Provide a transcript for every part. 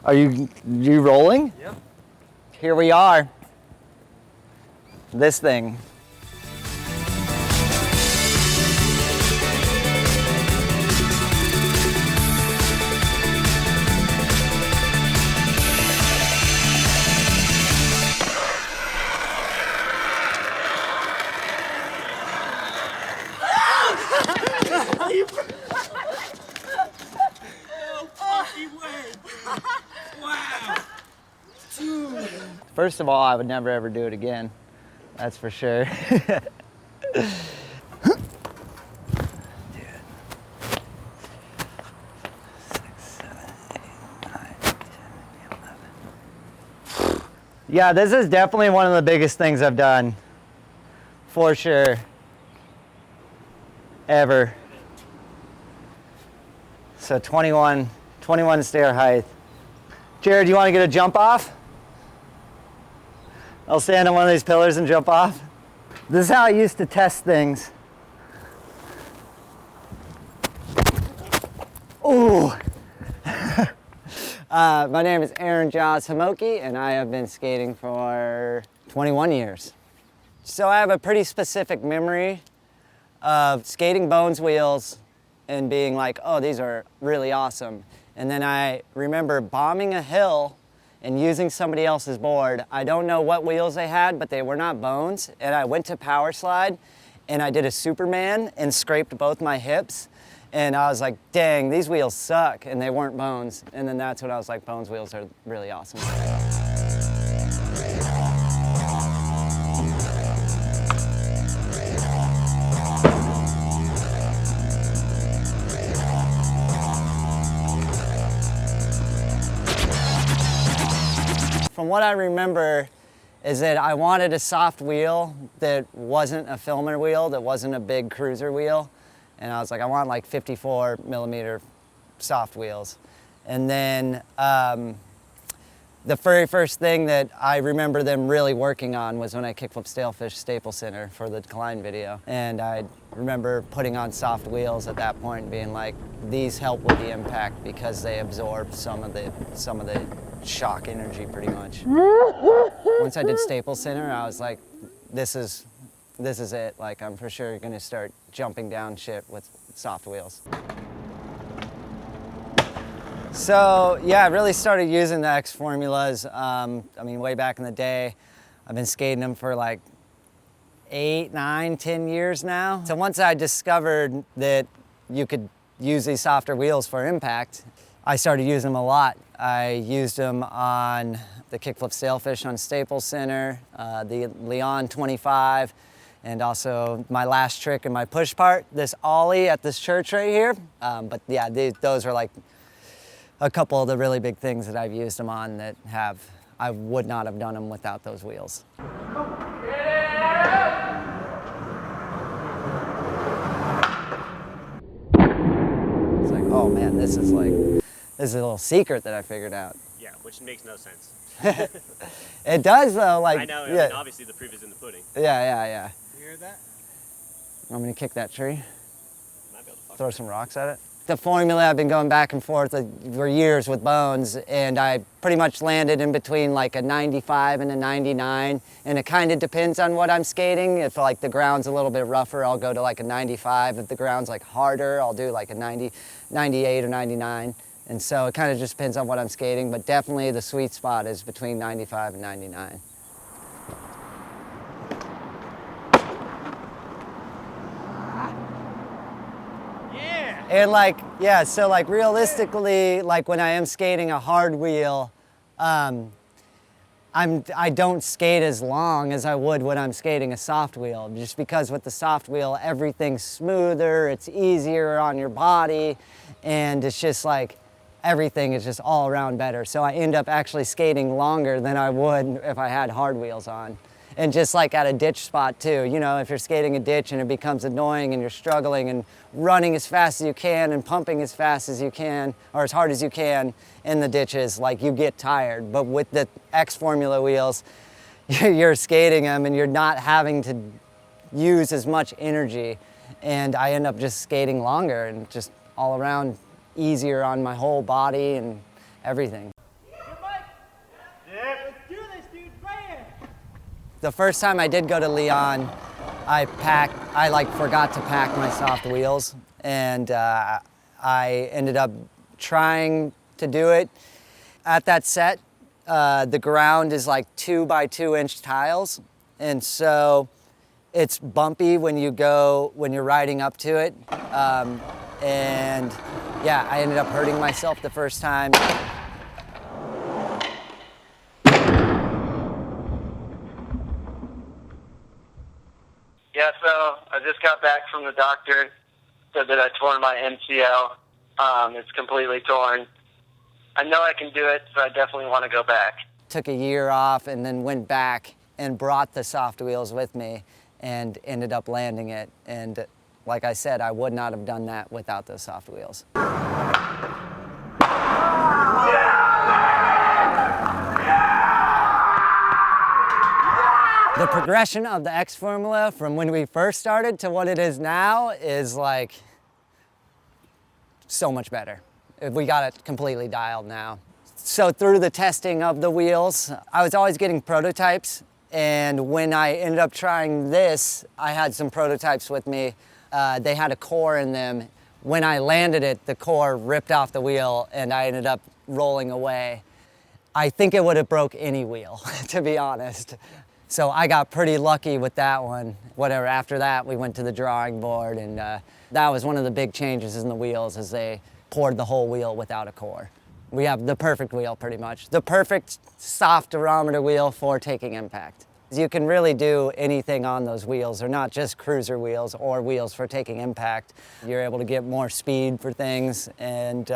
Are you rolling? Yep. Here we are. This thing. Wow. Dude. First of all, I would never ever do it again. That's for sure. Yeah, this is definitely one of the biggest things I've done. For sure. Ever. So 21 stair height. Jared, you want to get a jump off? I'll stand on one of these pillars and jump off. This is how I used to test things. Ooh. My name is Aaron Jaws Hamoki, and I have been skating for 21 years. So I have a pretty specific memory of skating Bones wheels and being like, oh, these are really awesome. And then I remember bombing a hill and using somebody else's board. I don't know what wheels they had, but they were not Bones. And I went to power slide and I did a Superman and scraped both my hips. And I was like, dang, these wheels suck. And they weren't Bones. And then that's when I was like, Bones wheels are really awesome. From what I remember is that I wanted a soft wheel that wasn't a filmer wheel, that wasn't a big cruiser wheel. And I was like, I want like 54 millimeter soft wheels. And then the very first thing that I remember them really working on was when I kickflipped Stalefish Staples Center for the Decline video. And I remember putting on soft wheels at that point and being like, these help with the impact because they absorb some of the shock energy pretty much. Once I did Staples Center, I was like, this is it. Like, I'm for sure gonna start jumping down shit with soft wheels. So yeah, I really started using the X formulas. I mean, way back in the day. I've been skating them for like 8, 9, 10 years now. So once I discovered that you could use these softer wheels for impact, I started using them a lot. I used them on the kickflip Stalefish on Staples Center, the Leon 25, and also my last trick in my push part, this ollie at this church right here. But yeah, those are like a couple of the really big things that I've used them on that I would not have done them without those wheels. It's like, oh man, this is a little secret that I figured out. Yeah, which makes no sense. It does though, like. I know, yeah. I mean, obviously the proof is in the pudding. Yeah. You hear that? Want me to kick that tree? Might be able to fuck Throw it. some rocks at it? The formula, I've been going back and forth for years with Bones, and I pretty much landed in between like a 95 and a 99, and it kind of depends on what I'm skating. If like the ground's a little bit rougher, I'll go to like a 95. If the ground's like harder, I'll do like a 90, 98 or 99. And so it kind of just depends on what I'm skating, but definitely the sweet spot is between 95 and 99. And like, yeah, so like realistically, like when I am skating a hard wheel, I don't skate as long as I would when I'm skating a soft wheel, just because with the soft wheel, everything's smoother, it's easier on your body, and it's just like, everything is just all around better. So I end up actually skating longer than I would if I had hard wheels on. And just like at a ditch spot too, you know, if you're skating a ditch and it becomes annoying and you're struggling and running as fast as you can and pumping as fast as you can or as hard as you can in the ditches, like you get tired. But with the X Formula wheels, you're skating them and you're not having to use as much energy. And I end up just skating longer and just all around easier on my whole body and everything. The first time I did go to Leon, I forgot to pack my soft wheels, and I ended up trying to do it. At that set, the ground is like 2 by 2 inch tiles, and so it's bumpy when you're riding up to it. And yeah, I ended up hurting myself the first time. Yeah, so I just got back from the doctor. Said that I tore my MCL. It's completely torn. I know I can do it, so I definitely want to go back. Took a year off and then went back and brought the soft wheels with me and ended up landing it. And like I said, I would not have done that without those soft wheels. The progression of the X Formula from when we first started to what it is now is like so much better. We got it completely dialed now. So through the testing of the wheels, I was always getting prototypes, and when I ended up trying this, I had some prototypes with me. They had a core in them. When I landed it, the core ripped off the wheel and I ended up rolling away. I think it would have broke any wheel, to be honest. So I got pretty lucky with that one. Whatever, after that, we went to the drawing board, and that was one of the big changes in the wheels, is they poured the whole wheel without a core. We have the perfect wheel, pretty much. The perfect soft durometer wheel for taking impact. You can really do anything on those wheels. They're not just cruiser wheels or wheels for taking impact. You're able to get more speed for things and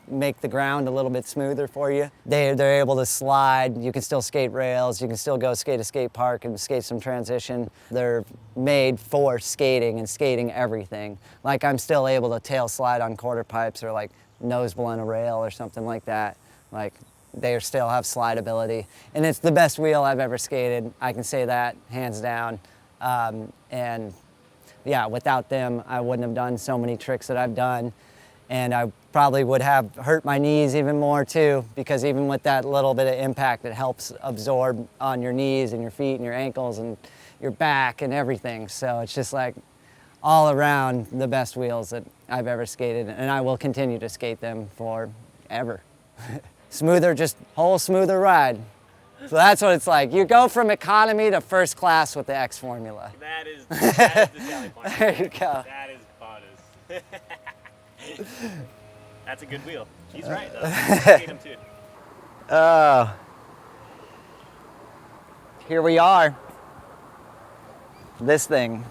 make the ground a little bit smoother for you. They're able to slide. You can still skate rails. You can still go skate a skate park and skate some transition. They're made for skating and skating everything. Like, I'm still able to tail slide on quarter pipes or like nose blunt a rail or something like that. Like, they still have slideability, and it's the best wheel I've ever skated. I can say that hands down. And yeah, without them, I wouldn't have done so many tricks that I've done, and I probably would have hurt my knees even more too, because even with that little bit of impact, it helps absorb on your knees and your feet and your ankles and your back and everything. So it's just like all around the best wheels that I've ever skated, and I will continue to skate them forever. Smoother, just whole smoother ride. So that's what it's like. You go from economy to first class with the X Formula. That is the selling point. There you go. That is bonus. That's a good wheel. He's right, though. I skate him too. Here we are. This thing.